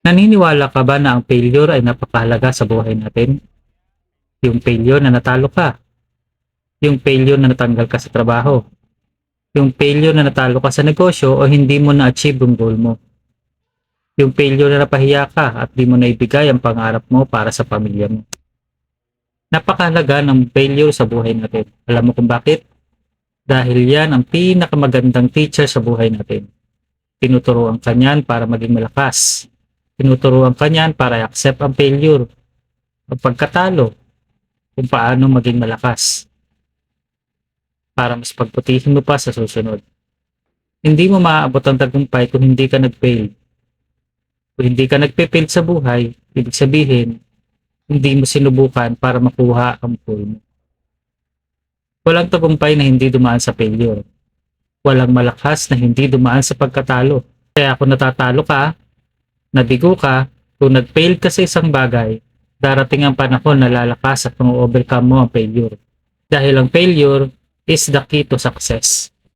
Naniniwala ka ba na ang failure ay napakahalaga sa buhay natin? Yung failure na natalo ka, yung failure na natanggal ka sa trabaho, yung failure na natalo ka sa negosyo o hindi mo na-achieve yung goal mo, yung failure na napahiya ka at di mo naibigay ang pangarap mo para sa pamilya mo. Napakahalaga ng failure sa buhay natin. Alam mo kung bakit? Dahil yan ang pinakamagandang teacher sa buhay natin. Tinuturuan ka niyan para maging malakas. Tinuturuan ka niyan para i-accept ang failure, ang pagkatalo, kung paano maging malakas para mas pagputihin mo pa sa susunod. Hindi mo maaabot ang tagumpay kung hindi ka nag-fail. Kung hindi ka nagpe-fail sa buhay, ibig sabihin, hindi mo sinubukan para makuha ang goal mo. Walang tagumpay na hindi dumaan sa failure. Walang malakas na hindi dumaan sa pagkatalo. Kaya kung natatalo ka, nabigo ka, kung nag-fail ka sa isang bagay, darating ang panahon na lalakas at ma-overcome mo ang failure. Dahil ang failure is the key to success.